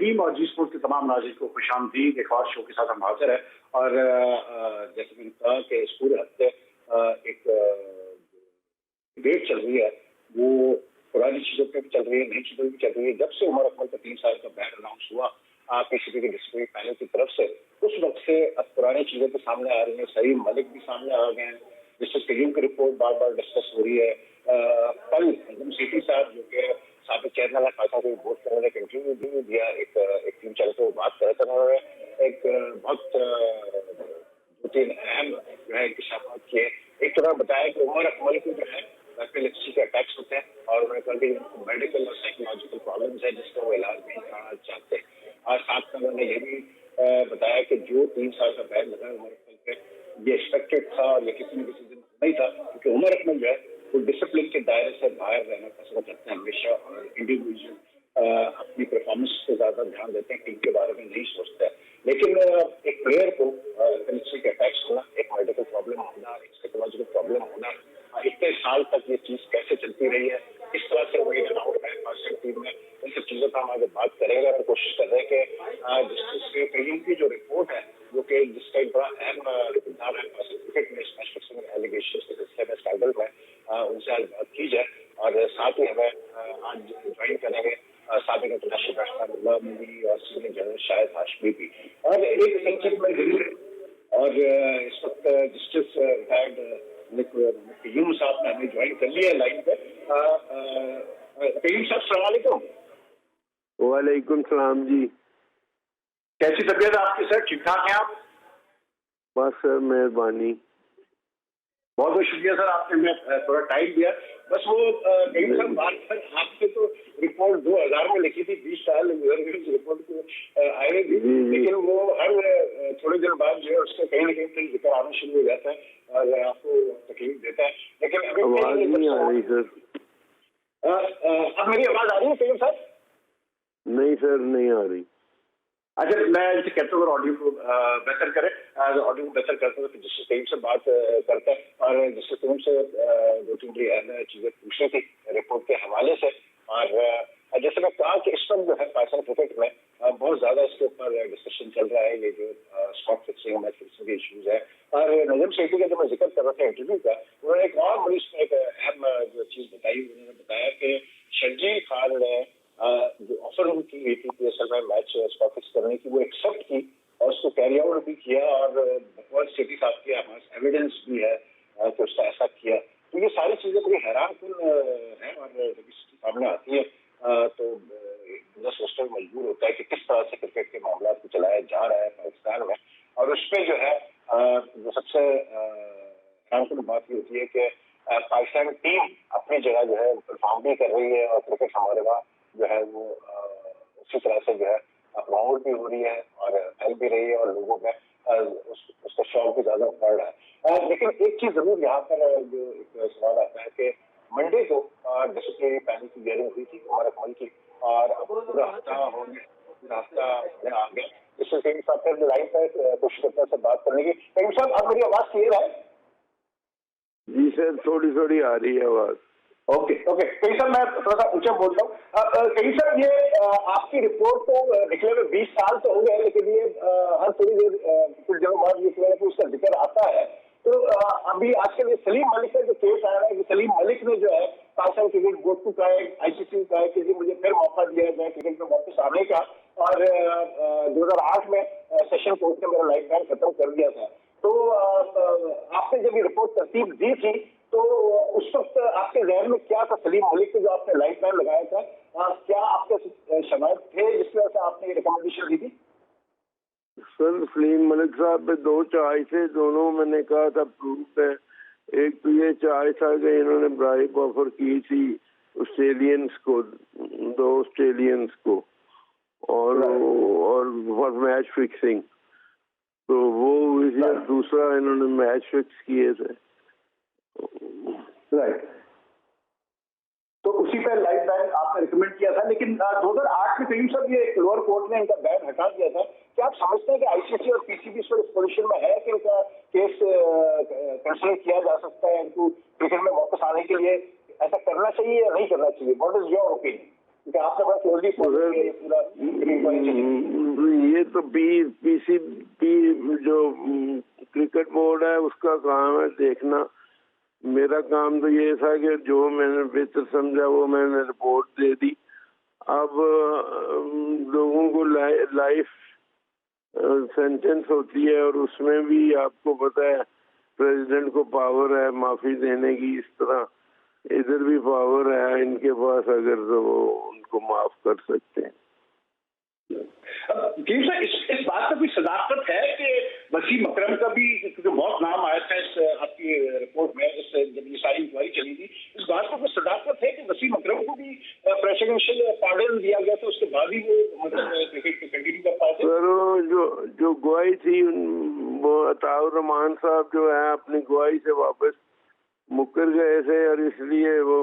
Team और जी sports के तमाम नाज़रीन को खुशामदीद। एक और शो के साथ हम हाजिर है और जैसे मैंने कहा कि इस पूरे हफ्ते एक डिबेट चल रही है, वो पुरानी चीजों पे भी चल रही है, नई चीजों पे भी चल रही है। जब से उमर अकमल का 3 साल का बैन अनाउंस हुआ पीसीबी के डिसिप्लिनरी पैनल की तरफ से, उस वक्त से अब पुरानी चीजें तो सामने आ रही हैं। सलीम मलिक भी सामने आ गए हैं, जस्टिस कयूम की रिपोर्ट बार बार डिस्कस हो रही है। कल नजम सेठी साहब जो कि साबिक चेयरमैन है खासा को वोट करने एक इंटरव्यू भी दिया, एक टीम चल के वो बात कर रहे थे। उन्होंने एक बहुत दो तीन अहम जो है इंकशाफात किए। एक तो बताया कि उमर अकमल को जो है एपिलेप्सी के अटैक्स होते हैं और उन्होंने कहा कि मेडिकल और साइकोलॉजिकल प्रॉब्लम्स है जिसका वो इलाज नहीं कराना चाहते। और साथ में उन्होंने ये भी बताया कि जो 3 साल का बैन लगा उमर अकमल पे, ये एक्सपेक्टेड था और ये किसी न किसी दिन नहीं था, क्योंकि उमर अकमल जो है वो डिसिप्लिन के दायरे से बाहर रहना पसंद करते हैं हमेशा और इंडिविजुअल अपनी परफॉर्मेंस पे ज्यादा ध्यान देते हैं, टीम के बारे में नहीं सोचते हैं। लेकिन एक प्लेयर को एपिलेप्सी के अटैक्स होना, एक मेडिकल प्रॉब्लम होना, एक साइकोलॉजिकल प्रॉब्लम होना, इतने साल तक ये चीज कैसे चलती रही है, किस तरह से वो इन आउट है पाकिस्तान टीम में, इन सब चीजों का हम आगे बात करेंगे और कोशिश कर रहे हैं कि जस्टिस कयूम की जो रिपोर्ट है, जो कि जिसका एक बड़ा अहम किरदार है क्रिकेट में मैच फिक्सिंग एलिगेशन के सिलसिले में स्कैंडल में, उनसे आज बात की जाए। और साथ ही हमें आज ज्वाइन करेंगे साबिक इंटरनेशनल बैट्समैन और सीनियर जनरल शायद हाशमी भी। और एक संक्षिप्त में जरूर और इस वक्त जस्टिस कयूम साहब ने हमें ज्वाइन कर लिया लाइन पे। कयूम साहब अस्सलाम वालेकुम। वालेकुम सलाम जी। कैसी तबीयत है आपकी सर, ठीक ठाक हैं आप? बस सर मेहरबानी। बहुत बहुत शुक्रिया सर, आपने मैं थोड़ा टाइम दिया। बस वो कयूम साहब बात पर आपसे तो रिपोर्ट 2000 में लिखी थी, 20 साल रिपोर्ट को आए थी, लेकिन वो हर थोड़े दिन बाद जो है उसका कहीं ना कहीं जिक्र आना शुरू हो जाता है और आपको तकलीफ देता है। लेकिन अभी आवाज नहीं आ रही सर। अब मेरी आवाज आ रही है कयूम साहब? नहीं सर, नहीं आ रही। अच्छा, मैं इनसे कहता हूँ ऑडियो को बेहतर करें, ऑडियो को बेहतर करते हैं तो जिससे कयूम से बात करते हैं और जिससे कयूम से 2-3 अहम चीजें पूछनी थी रिपोर्ट के हवाले से। और जैसे मैं कहा कि इस वक्त जो है पाकिस्तान क्रिकेट में बहुत ज्यादा इसके ऊपर डिस्कशन चल रहा है, ये जो स्पॉट फिक्सिंग मैच फिक्सिंग के इशूज है। और नजम सेठी का जो मैं जिक्र कर रहा था इंटरव्यू का, उन्होंने एक और बड़ी इसमें एक अहम जो चीज बताई, उन्होंने बताया कि शर्जील खान ने जो ऑफर उनकी हुई थी PSL में मैच स्पॉट फिक्स करने की, वो एक्सेप्ट की और उसको कैरी आउट भी किया और बहुत सेठी साहब के हमारे एविडेंस भी है कि उसने ऐसा किया। तो ये सारी चीजें बड़ी हैरानकुन है और जब सामने आती है तो बंदा सोचने में मजबूर होता है कि किस तरह से क्रिकेट के मामला को चलाया जा रहा है पाकिस्तान में। और उस पर जो है जो सबसे हैरानकुन बात ये होती है कि पाकिस्तान टीम अपनी जगह जो है परफॉर्म भी कर रही है और क्रिकेट हमारे वहाँ जो है वो उसी तरह से जो है प्रमोट भी हो रही है और फैल भी रही है और लोगों में उसका शौक भी ज्यादा बढ़ रहा है। लेकिन एक चीज जरूर यहाँ पर जो एक सवाल आता है कि मंडे को डिसिप्लिनरी पैनल की हियरिंग हुई थी उमर अकमल की और अब पूरा हफ्ता हो गया, पूरा हफ्ता आ गया। इससे कई साहब फिर लाइन पर कोशिश करते हैं बात करने की। कई साहब अब मेरी आवाज क्लियर है? जी सर, थोड़ी थोड़ी आ रही है आवाज। ओके कई सर मैं थोड़ा सा ऊंचा बोल रहा हूँ। कई सर ये आपकी रिपोर्ट को निकले हुए 20 साल तो हो गए, लेकिन ये हर थोड़ी देर कुछ दिनों बाद निकले तो उसका जिक्र आता है। तो अभी आजकल ये सलीम मलिक का जो केस आया है कि सलीम मलिक ने जो है पाकिस्तान क्रिकेट बोर्ड को कहा है, ICC को कहा है कि मुझे फिर मौका दिया जाए क्रिकेट में वापस आने का। और 2008 में सेशन कोर्ट ने मेरा लाइफ बैन खत्म कर दिया था। तो आपने जब ये रिपोर्ट तरतीब दी थी तो उस वक्त आपके जहन में क्या था? सलीम मलिक को जो आपने लाइफ बैन लगाया था, क्या आपके शवायद थे जिस वजह से आपने ये रिकमेंडेशन दी थी? सर सलीम मलिक साहब पे 2 चार्ज थे, दोनों मैंने कहा था प्रूफ है। एक तो ये चार्ज था कि इन्होंने ब्राइब ऑफर की थी ऑस्ट्रेलियंस को, 2 ऑस्ट्रेलियंस को और फॉर मैच फिक्सिंग, तो वो दूसरा इन्होंने मैच फिक्स किए थे। राइट, तो उसी पे लाइफ बैन आपने रिकमेंड किया था। लेकिन 2008 में कहीं सब ये लोअर कोर्ट ने इनका बैन हटा दिया था। क्या आप समझते हैं कि ICC और PCB इस पोजीशन में है कि इनका केस कंसिडर किया जा सकता है, इनको क्रिकेट में वापस आने के लिए ऐसा करना चाहिए या नहीं करना चाहिए? What is your opinion? क्योंकि आपने बड़ा क्लोजली फॉलो किया पूरा ये तो पीसीबी जो क्रिकेट बोर्ड है उसका काम है देखना। मेरा काम तो ये था कि जो मैंने बेहतर समझा वो मैंने रिपोर्ट दे दी। अब लोगों को लाइफ सेंटेंस होती है और उसमें भी आपको पता है प्रेसिडेंट को पावर है माफी देने की, इस तरह इधर भी पावर है इनके पास, अगर तो वो उनको माफ कर सकते हैं। इस बात का कोई सदाकत है कि वसीम अकरम का भी, क्योंकि बहुत नाम आया था इस आपकी रिपोर्ट में, इस जब ये सारी इंक्वायरी चली थी, इस बात का कोई सदाकत है कि वसीम अकरम को भी प्रेसिडेंशियल पार्डन दिया गया था, उसके बाद ही वो मतलब क्रिकेट को कंटिन्यू कर पाए थे? सर जो गवाही थी वो अताउर रहमान साहब जो है अपनी गवाही से वापस मुकर गए थे और इसलिए वो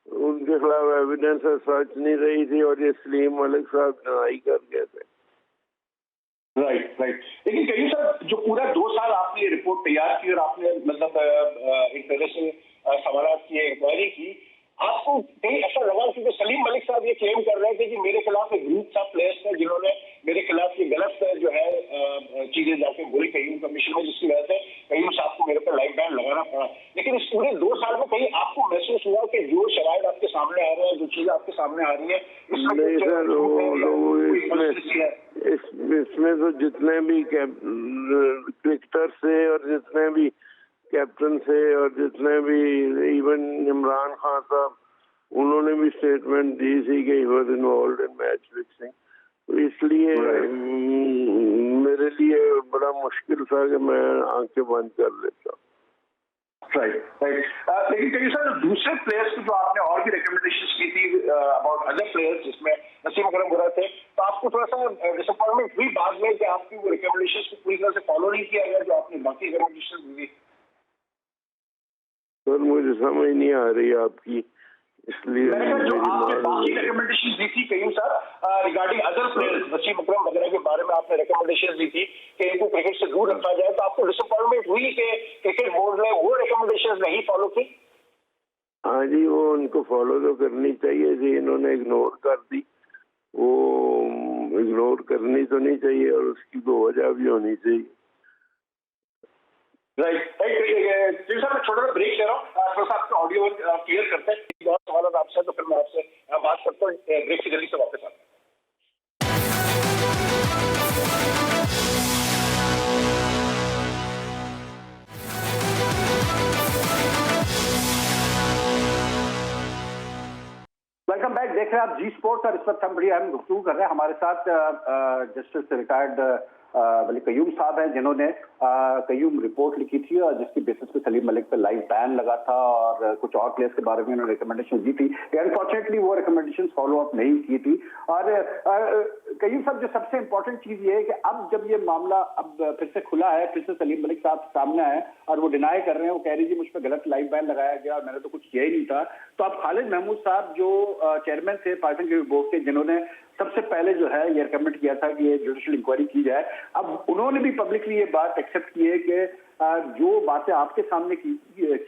उनके खिलाफ एविडेंस सच नहीं रही थी और ये सलीम मलिक साहब डिनाई कर गए थे। राइट। लेकिन कहीं सर जो पूरा 2 साल आपने ये रिपोर्ट तैयार की और आपने मतलब एक तरह से सवाल किए, इंक्वायरी की, आपको कहीं ऐसा लगा? क्योंकि सलीम मलिक साहब ये क्लेम कर रहे थे कि मेरे खिलाफ एक ग्रुप था प्लेयर्स थे जिन्होंने मेरे खिलाफ ये गलत जो है चीजें जाके बोली कईम कमीशन में, जिसकी वजह से कईम साहब को मेरे पर लाइफ बैन लगाना पड़ा। लेकिन इस पूरे 2 साल में कहीं आपको महसूस हुआ कि जो शरायत आपके सामने आ रहे हैं, जो चीजें आपके सामने आ रही है, इसमें तो जितने भी क्रिकेटर थे और जितने भी कैप्टन थे और जितने भी इवन इमरान खान साहब, उन्होंने भी स्टेटमेंट दी थी कि he was involved in match fixing. तो इसलिए मेरे लिए बड़ा मुश्किल था कि मैं आंखें बंद कर लेता। राइट। लेकिन कहीं सर दूसरे प्लेयर्स की जो आपने और भी रिकमेंडेशंस की थी अबाउट अदर प्लेयर्स, जिसमें वसीम अकरम हो रहे थे, तो आपको थोड़ा सा डिसअपॉइंटमेंट हुई बाद में कि आपकी वो रिकमेंडेशंस को पूरी तरह से फॉलो नहीं किया गया जो आपने बाकी रिकमेंडेशंस दी? सर मुझे समझ नहीं आ रही आपकी, इसलिए जो आपने बाकी रिकमेंडेशन दी थी कहीं sir regarding other players, Wasim Akram वगैरह के बारे में आपने रिकमेंडेशन दी थी कि इनको क्रिकेट से दूर रखा जाए, तो आपको डिसअपॉइंटमेंट हुई कि क्रिकेट बोर्ड ने वो रिकमेंडेशन नहीं फॉलो की? हाँ जी, वो उनको फॉलो तो करनी चाहिए थी, इन्होंने इग्नोर कर दी। वो इग्नोर करनी तो नहीं चाहिए और उसकी तो वजह भी होनी चाहिए। राइट। सर मैं छोटा सा ब्रेक ले रहा हूँ, थोड़ा सा आपका ऑडियो क्लियर करते हैं, बहुत सवाल आपसे, तो फिर मैं आपसे बात करता हूँ, ब्रेक से जल्दी से वापस आता हूँ। Welcome back. देख रहे हैं आप जी स्पोर्ट्स और इस वक्त हम बड़ी अहम गुफ्तगू कर रहे हैं। हमारे साथ जस्टिस रिटायर्ड वली कयूम साहब हैं, जिन्होंने कयूम रिपोर्ट लिखी थी और जिसकी बेसिस पे सलीम मलिक पे लाइव बैन लगा था और कुछ और प्लेयर्स के बारे में उन्होंने रिकमेंडेशन दी थी। अनफॉर्चुनेटली वो रिकमेंडेशन फॉलो अप नहीं की थी। और कयूम साहब, जो सबसे इंपॉर्टेंट चीज ये है कि अब जब ये मामला अब फिर से खुला है, फिर से सलीम मलिक साहब सामने आए और वो डिनाई कर रहे हैं, वो कह रही थी मुझ पर गलत लाइव बैन लगाया गया और मैंने तो कुछ किया ही नहीं था। तो अब खालिद महमूद साहब जो चेयरमैन थे पाकिस्तान क्रिकेट बोर्ड के, जिन्होंने सबसे पहले जो है ये रिकमेंड किया था कि ये जुडिशियल इंक्वायरी की जाए, अब उन्होंने भी पब्लिकली ये बात एक्सेप्ट की है कि जो बातें आपके सामने की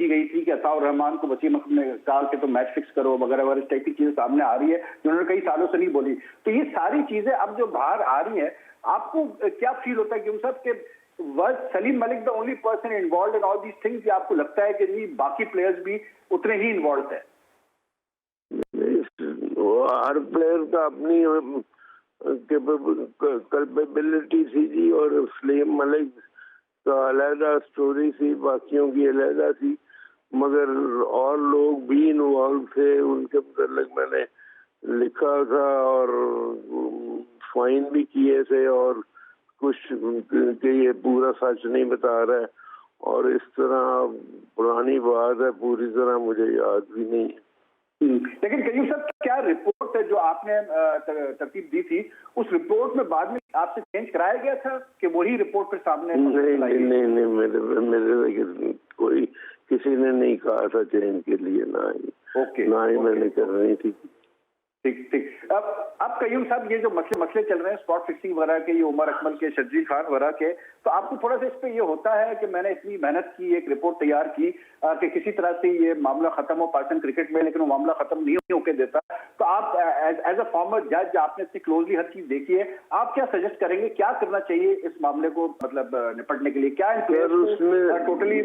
गई थी कि अताउर रहमान को वसीम अकरम ने कहा कि तो मैच फिक्स करो वगैरह वगैरह, इस टाइप की चीजें सामने आ रही है जो उन्होंने कई सालों से नहीं बोली। तो ये सारी चीजें अब जो बाहर आ रही है, आपको क्या फील होता है कि उन सब के was Salim Malik the only person involve in all these things, या आपको लगता है कि नहीं बाकी प्लेयर्स भी उतने ही इन्वॉल्व है? हर प्लेयर का अपनी कैपेबिलिटी थी जी, और सलीम मलिक का अलहदा स्टोरी थी, बाकियों की अलहदा थी, मगर और लोग भी इन्वॉल्व थे, उनके मतलब मैंने लिखा था और फाइन भी किए थे और कुछ कि ये पूरा सच नहीं बता रहा है, और इस तरह पुरानी बात है, पूरी तरह मुझे याद भी नहीं है। लेकिन कहीं सर क्या रिपोर्ट है जो आपने तरतीब दी थी, उस रिपोर्ट में बाद में आपसे चेंज कराया गया था कि वही रिपोर्ट फिर सामने? नहीं, मेरे कोई किसी ने नहीं कहा था चेंज के लिए, ना ही मैंने करनी थी। ठीक ठीक। अब कयूम साहब, ये जो मसले चल रहे हैं स्पॉट फिक्सिंग वगैरह के, ये उमर अकमल के, शर्जील खान वगैरह के, तो आपको थोड़ा सा इस पे ये होता है कि मैंने इतनी मेहनत की, एक रिपोर्ट तैयार की कि किसी तरह से ये मामला खत्म हो पाकिस्तान क्रिकेट में, लेकिन वो मामला खत्म नहीं होके देता। तो आप एज अ फॉर्मर जज, आपने इतनी क्लोजली हर चीज देखी है, आप क्या सजेस्ट करेंगे, क्या करना चाहिए इस मामले को मतलब निपटने के लिए? क्या टोटली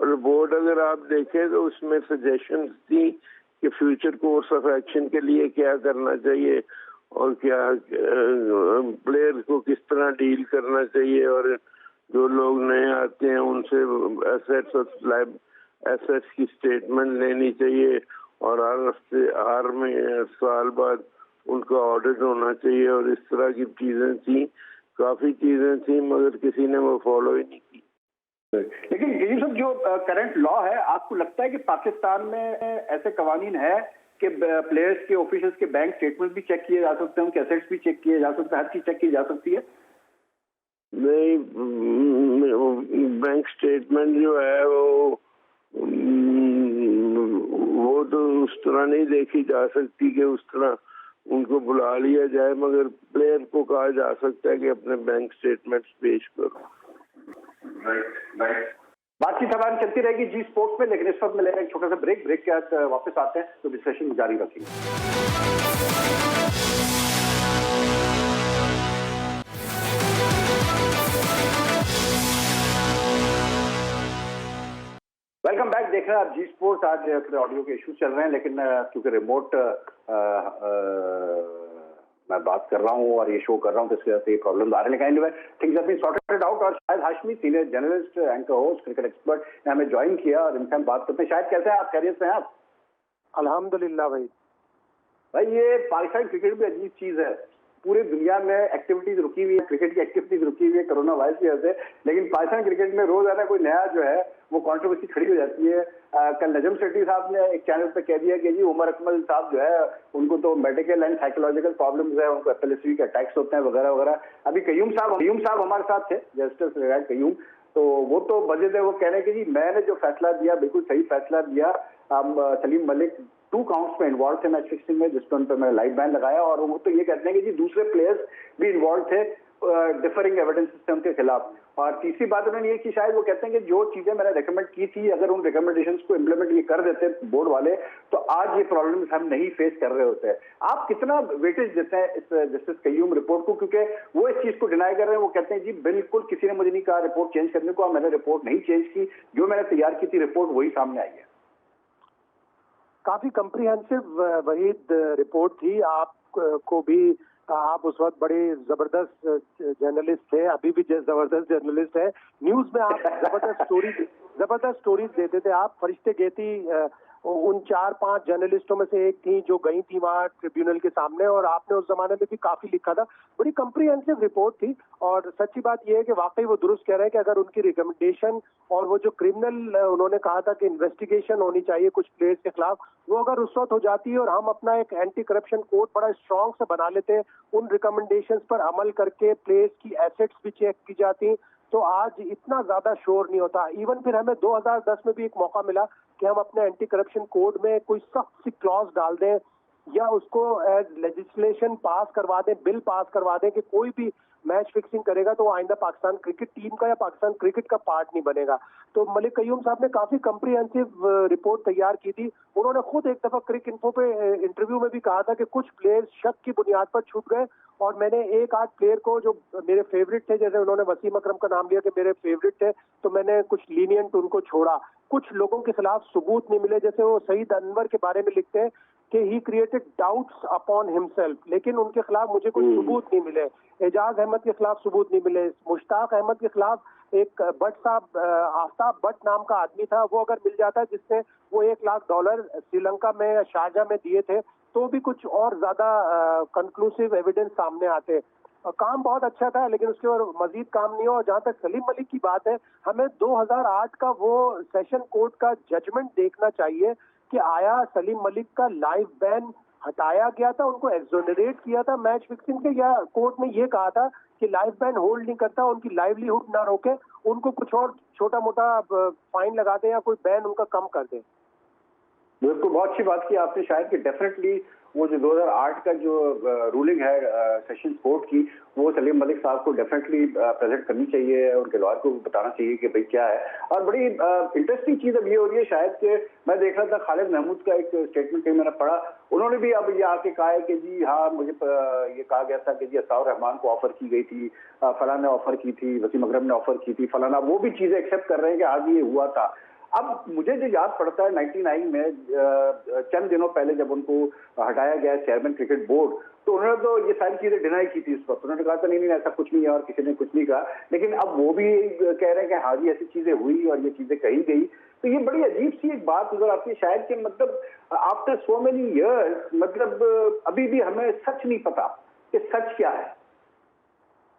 रिपोर्ट अगर आप देखें तो उसमें सजेशंस थी कि फ्यूचर कोर्स ऑफ एक्शन के लिए क्या करना चाहिए और क्या प्लेयर्स को किस तरह डील करना चाहिए, और जो लोग नए आते हैं उनसे एसेट्स और एसेट्स की स्टेटमेंट लेनी चाहिए, और हर में साल बाद उनका ऑडिट होना चाहिए, और इस तरह की चीजें थी, काफी चीजें थी, मगर किसी ने वो फॉलो ही नहीं की। लेकिन ये सब जो करंट लॉ है, आपको लगता है कि पाकिस्तान में ऐसे कवानीन है कि प्लेयर्स के, ऑफिशियल्स के बैंक स्टेटमेंट भी चेक किए जा सकते हैं, उनके एसेट्स भी चेक किए जा सकते हैं, हर चीज चेक की जा सकती है? नहीं, बैंक स्टेटमेंट जो है वो तो उस तरह नहीं देखी जा सकती कि उस तरह उनको बुला लिया जाए, मगर प्लेयर को कहा जा सकता है कि अपने बैंक स्टेटमेंट्स पेश करो। बातचीत हमारी चलती रहेगी जी स्पोर्ट्स में, लेकिन इस वक्त मिलेगा एक छोटा सा ब्रेक के बाद वापस आते हैं तो डिस्कशन जारी रखेंगे। वेलकम बैक, देख रहे हैं आप जी स्पोर्ट्स। आज ऑडियो के इश्यूज चल रहे हैं, लेकिन क्योंकि रिमोट मैं बात कर रहा हूँ और ये शो कर रहा हूँ, तो इसकी वजह से ये प्रॉब्लम आ रहे हैं, लेकिन anyway things have been sorted out. और शायद Hashmi, senior journalist, anchor, host, cricket expert, ने हमें ज्वाइन किया और इनसे हम बात करते हैं। शायद कैसे हैं आप? खैरियत से हैं आप? अल्हम्दुलिल्लाह भाई ये पाकिस्तान क्रिकेट भी अजीब चीज है, पूरी दुनिया में एक्टिविटीज रुकी हुई है, क्रिकेट की एक्टिविटीज रुकी हुई है कोरोना वायरस की वजह से, लेकिन पाकिस्तान क्रिकेट में रोज आना कोई नया जो है वो कंट्रोवर्सी खड़ी हो जाती है। कल नजम सेठी साहब ने एक चैनल पे कह दिया कि जी उमर अकमल साहब जो है उनको तो मेडिकल एंड साइकोलॉजिकल प्रॉब्लम्स है, उनको एपिलेप्सी के अटैक्स होते हैं वगैरह वगैरह। अभी कयूम साहब हमारे साथ थे, जस्टिस रिटायर्ड कयूम, तो वो तो बजे थे, वो कह रहे हैं कि जी मैंने जो फैसला दिया बिल्कुल सही फैसला दिया। सलीम मलिक 2 काउंट्स में इन्वॉल्व थे मैच फिक्सिंग में, जिस पर उन पर मैंने लाइव बैन लगाया, और वो तो ये कहते हैं कि जी दूसरे प्लेयर्स भी इन्वॉल्व थे डिफरिंग एविडेंस सिस्टम के खिलाफ। और तीसरी बात उन्होंने ये की, शायद वो कहते हैं कि जो चीजें मैंने रिकमेंड की थी, अगर उन रिकमेंडेशंस को इम्प्लीमेंट ये कर देते बोर्ड वाले, तो आज ये प्रॉब्लम्स हम नहीं फेस कर रहे होते। आप कितना वेटेज देते हैं इस जस्टिस कयूम रिपोर्ट को? क्योंकि वो इस चीज को डिनाई कर रहे हैं, वो कहते हैं जी बिल्कुल किसी ने मुझे नहीं कहा रिपोर्ट चेंज करने को, मैंने रिपोर्ट नहीं चेंज की, जो मैंने तैयार की थी रिपोर्ट वही सामने आई है। काफी कम्प्रिहेंसिव वहीद रिपोर्ट थी। आपको भी, आप उस वक्त बड़े जबरदस्त जर्नलिस्ट थे, अभी भी जबरदस्त जर्नलिस्ट है। न्यूज में आप जबरदस्त स्टोरीज देते थे। आप फरिश्ते गेती उन 4-5 जर्नलिस्टों में से एक थी जो गई थी वहाँ ट्रिब्यूनल के सामने, और आपने उस जमाने में भी काफी लिखा था। बड़ी कम्प्रिहेंसिव रिपोर्ट थी, और सच्ची बात यह है कि वाकई वो दुरुस्त कह रहे हैं कि अगर उनकी रिकमेंडेशन और वो जो क्रिमिनल उन्होंने कहा था कि इन्वेस्टिगेशन होनी चाहिए कुछ प्लेयर्स के खिलाफ, वो अगर उस वक्त हो जाती है और हम अपना एक एंटी करप्शन कोड बड़ा स्ट्रॉन्ग से बना लेते, उन रिकमेंडेशंस पर अमल करके प्लेयर्स की एसेट्स भी चेक की जाती, तो आज इतना ज्यादा शोर नहीं होता। इवन फिर हमें 2010 में भी एक मौका मिला कि हम अपने एंटी करप्शन कोड में कोई सख्त सी क्लॉज डाल दें या उसको एज लेजिस्लेशन पास करवा दें, बिल पास करवा दें कि कोई भी मैच फिक्सिंग करेगा तो आइंदा पाकिस्तान क्रिकेट टीम का या पाकिस्तान क्रिकेट का पार्ट नहीं बनेगा। तो मलिक कयूम साहब ने काफी कम्प्रिहेंसिव रिपोर्ट तैयार की थी। उन्होंने खुद एक दफा क्रिक इन्फो पे इंटरव्यू में भी कहा था कि कुछ प्लेयर्स शक की बुनियाद पर छूट गए, और मैंने 1-8 प्लेयर को जो मेरे फेवरेट थे, जैसे उन्होंने वसीम अकरम का नाम लिया कि मेरे फेवरेट थे, तो मैंने कुछ लीनियंट उनको छोड़ा। कुछ लोगों के खिलाफ सबूत नहीं मिले, जैसे वो सईद अनवर के बारे में लिखते हैं कि he created doubts upon himself, लेकिन उनके खिलाफ मुझे कोई सबूत नहीं मिले। एजाज अहमद के खिलाफ सबूत नहीं मिले। मुश्ताक अहमद के खिलाफ एक भट्ट साहब, आफ्ताब भट्ट नाम का आदमी था, वो अगर मिल जाता है जिसने वो $1 लाख श्रीलंका में या शारजा में दिए थे, तो भी कुछ और ज्यादा कंक्लूसिव एविडेंस सामने आते। काम बहुत अच्छा था, लेकिन उसके और मजीद काम नहीं हो। और जहां तक सलीम मलिक की बात है, हमें 2008 का वो सेशन कोर्ट का जजमेंट देखना चाहिए कि आया सलीम मलिक का लाइव बैन हटाया गया था, उनको एक्सोनरेट किया था मैच फिक्सिंग के, या कोर्ट ने ये कहा था कि लाइव बैन होल्ड नहीं करता, उनकी लाइवलीहुड ना रोके, उनको कुछ और छोटा मोटा फाइन लगा दे या कोई बैन उनका कम कर दे। बिल्कुल, बहुत अच्छी बात की आपने शायद कि डेफिनेटली वो जो 2008 का जो रूलिंग है सेशंस कोर्ट की, वो सलीम मलिक साहब को डेफिनेटली प्रेजेंट करनी चाहिए, उनके लॉयर को बताना चाहिए कि भाई क्या है। और बड़ी इंटरेस्टिंग चीज अब ये हो रही है शायद कि मैं देख रहा था खालिद महमूद का एक स्टेटमेंट कहीं मैंने पढ़ा, उन्होंने भी अब ये आके कहा है कि जी हाँ, मुझे ये कहा गया था कि जी अताउर रहमान को ऑफर की गई थी, फलाना ने ऑफर की थी, वसीम अकरम ने ऑफर की थी, फलाना, वो भी चीजें एक्सेप्ट कर रहे हैं कि आज ये हुआ था। अब मुझे जो याद पड़ता है 99 में चंद दिनों पहले जब उनको हटाया गया चेयरमैन क्रिकेट बोर्ड, तो उन्होंने तो ये सारी चीजें डिनाई की थी। उस वक्त उन्होंने कहा था नहीं नहीं ऐसा कुछ नहीं है और किसी ने कुछ नहीं कहा, लेकिन अब वो भी कह रहे हैं कि हाँ जी ऐसी चीजें हुई और ये चीजें कही गई। तो ये बड़ी अजीब सी एक बात नजर आती है शायद कि मतलब आफ्टर सो मेनी ईयर्स मतलब अभी भी हमें सच नहीं पता कि सच क्या है।